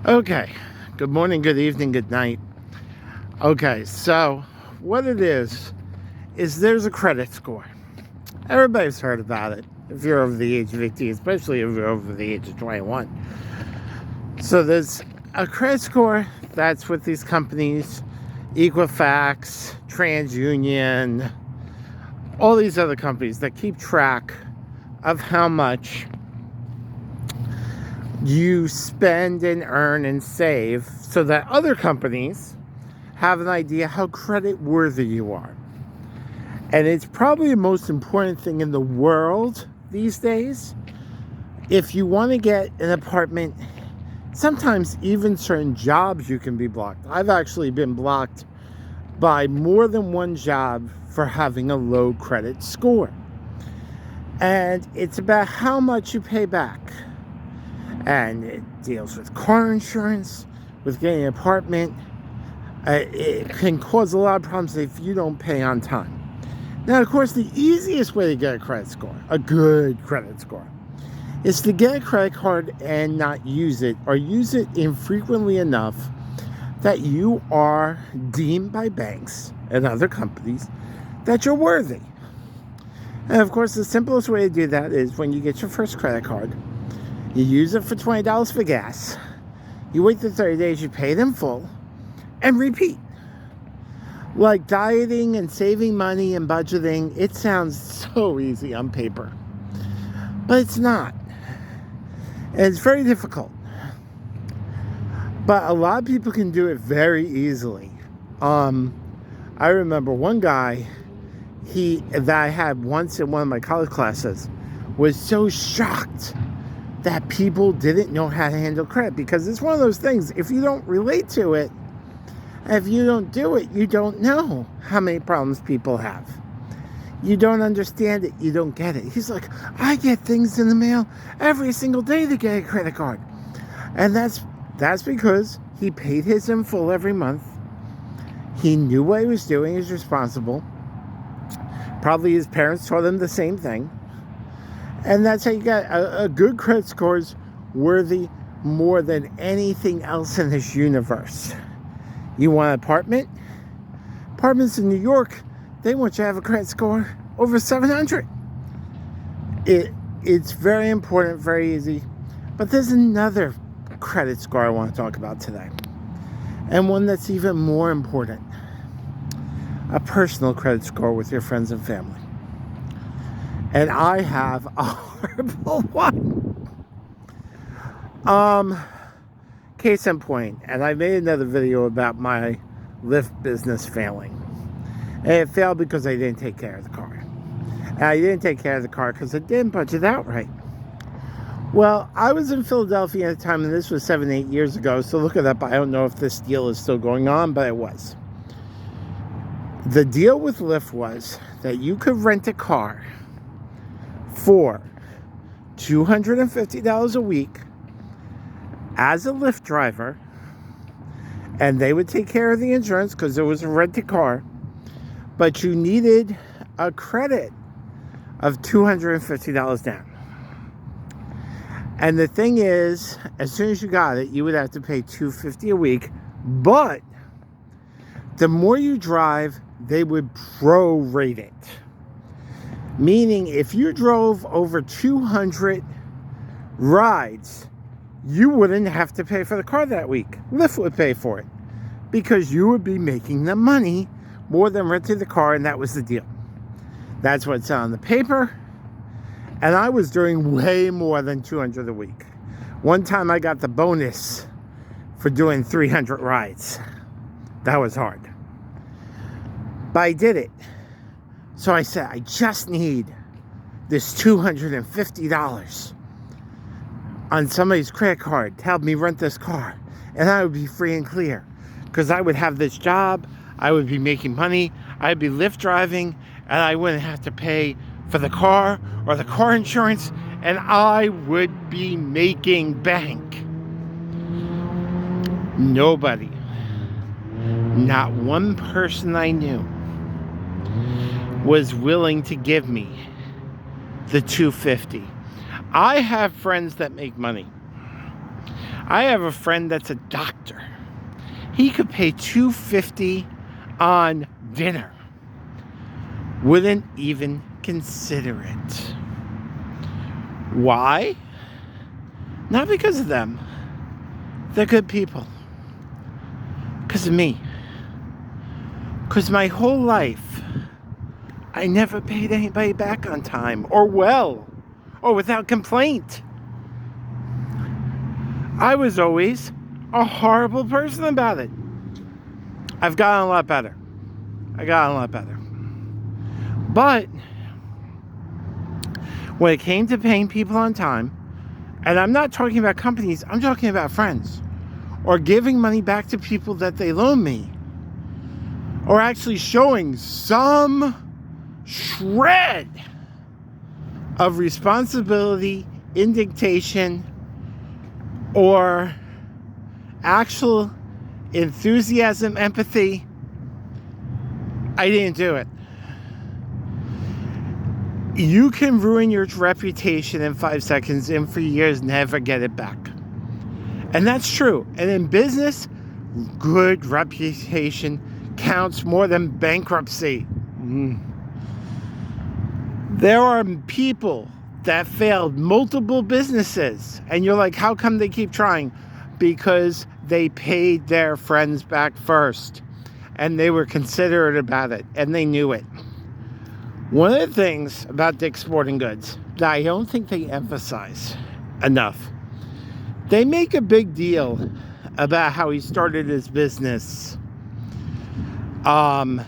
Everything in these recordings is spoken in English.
Okay, good morning, good evening, good night. Okay, so what it is there's a credit score. Everybody's heard about it if you're over the age of 18, especially if you're over the age of 21. So there's a credit score that's with these companies, Equifax, TransUnion, all these other companies that keep track of how much you spend and earn and save so that other companies have an idea how credit worthy you are. And it's probably the most important thing in the world these days. If you want to get an apartment, sometimes even certain jobs you can be blocked. I've actually been blocked by more than one job for having a low credit score. And it's about how much you pay back. And it deals with car insurance, with getting an apartment. It can cause a lot of problems if you don't pay on time. Now, of course, the easiest way to get a credit score, a good credit score, is to get a credit card and not use it, or use it infrequently enough that you are deemed by banks and other companies that you're worthy. And of course, the simplest way to do that is when you get your first credit card, you use it for $20 for gas, you wait the 30 days, you pay it in full, and repeat. Like dieting and saving money and budgeting, it sounds so easy on paper, but it's not. And it's very difficult. But a lot of people can do it very easily. I remember one guy that I had once in one of my college classes was so shocked that people didn't know how to handle credit, because it's one of those things, if you don't relate to it, if you don't do it, you don't know how many problems people have. You don't understand it, you don't get it. He's like, I get things in the mail every single day to get a credit card. And that's because he paid his in full every month. He knew what he was doing, he was responsible. Probably his parents taught him the same thing. And that's how you got a good credit score is worthy more than anything else in this universe. You want an apartment? Apartments in New York, they want you to have a credit score over 700. It's very important, very easy. But there's another credit score I want to talk about today. And one that's even more important. A personal credit score with your friends and family. And I have a horrible one. Case in point, and I made another video about my Lyft business failing. And it failed because I didn't take care of the car. And I didn't take care of the car because I didn't budget out right. Well, I was in Philadelphia at the time, and this was 7-8 years ago, so look it up. I don't know if this deal is still going on, but it was. The deal with Lyft was that you could rent a car for $250 a week as a Lyft driver, and they would take care of the insurance because it was a rented car, but you needed a credit of $250 down. And the thing is, as soon as you got it, you would have to pay $250 a week, but the more you drive, they would prorate it. Meaning, if you drove over 200 rides, you wouldn't have to pay for the car that week. Lyft would pay for it because you would be making the money more than renting the car, and that was the deal. That's what's on the paper. And I was doing way more than 200 a week. One time I got the bonus for doing 300 rides. That was hard. But I did it. So I said, I just need this $250 on somebody's credit card to help me rent this car. And I would be free and clear. Because I would have this job, I would be making money, I'd be Lyft driving, and I wouldn't have to pay for the car or the car insurance, and I would be making bank. Nobody, not one person I knew, was willing to give me the $250. I have friends that make money. I have a friend that's a doctor. He could pay $250 on dinner. Wouldn't even consider it. Why? Not because of them. They're good people. Because of me. Because my whole life, I never paid anybody back on time, or well, or without complaint. I was always a horrible person about it. I've gotten a lot better. But when it came to paying people on time, and I'm not talking about companies, I'm talking about friends, or giving money back to people that they loan me, or actually showing some shred of responsibility, indignation, or actual enthusiasm, empathy, I didn't do it. You can ruin your reputation in 5 seconds and for years never get it back. And that's true. And in business, good reputation counts more than bankruptcy. There are people that failed multiple businesses, and you're like, how come they keep trying? Because they paid their friends back first, and they were considerate about it, and they knew it. One of the things about Dick's Sporting Goods that I don't think they emphasize enough, they make a big deal about how he started his business by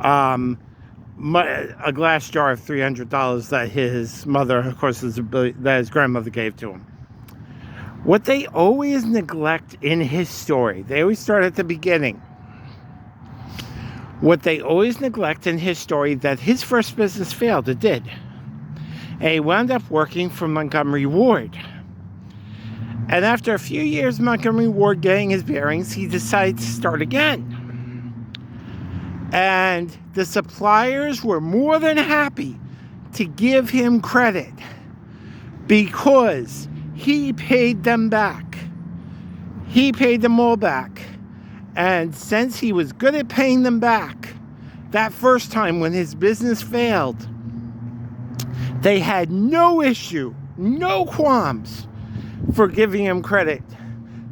a glass jar of $300 that his mother, of course, that his grandmother gave to him. What they always neglect in his story, they always start at the beginning. What they always neglect in his story, that his first business failed. It did. And he wound up working for Montgomery Ward. And after a few years, Montgomery Ward getting his bearings, he decided to start again. And the suppliers were more than happy to give him credit because he paid them back. He paid them all back. And since he was good at paying them back, that first time when his business failed, they had no issue, no qualms for giving him credit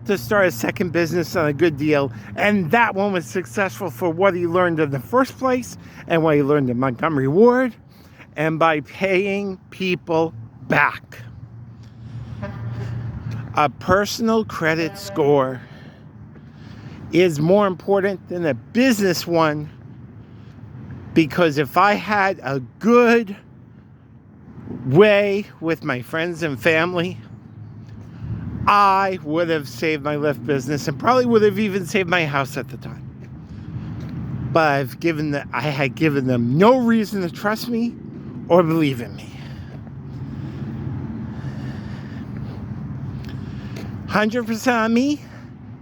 to start a second business on a good deal. And that one was successful for what he learned in the first place and what he learned in Montgomery Ward, and by paying people back. A personal credit score is more important than a business one, because if I had a good way with my friends and family, I would have saved my Lyft business and probably would have even saved my house at the time. But I had given them no reason to trust me or believe in me. 100% on me,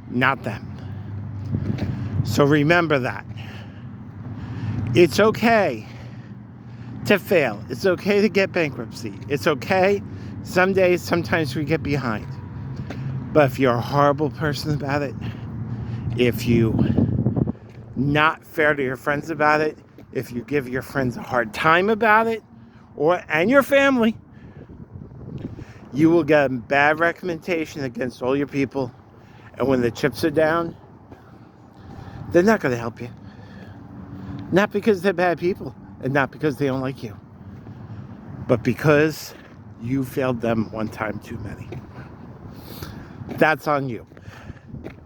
not them. So remember that. It's okay to fail. It's okay to get bankruptcy. It's okay. Some days, sometimes we get behind. But if you're a horrible person about it, if you not fair to your friends about it, if you give your friends a hard time about it, and your family, you will get a bad recommendation against all your people. And when the chips are down, they're not going to help you. Not because they're bad people, and not because they don't like you, but because you failed them one time too many. That's on you.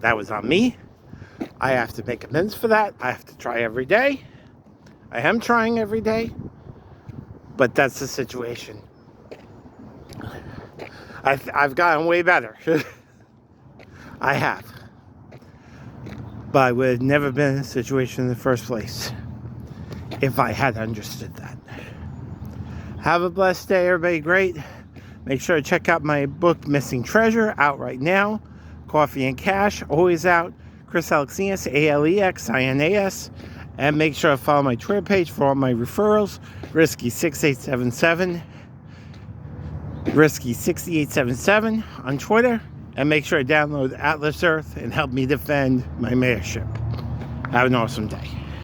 That was on me. I have to make amends for that. I have to try every day. I am trying every day, but that's the situation. I've gotten way better. I have. But I would have never been in a situation in the first place if I had understood that. Have a blessed day, everybody. Great. Make sure to check out my book, Missing Treasure, out right now. Coffee and Cash, always out. Chris Alexinas, Alexinas. And make sure to follow my Twitter page for all my referrals. Risky6877. Risky6877 on Twitter, and make sure to download Atlas Earth and help me defend my mayorship. Have an awesome day.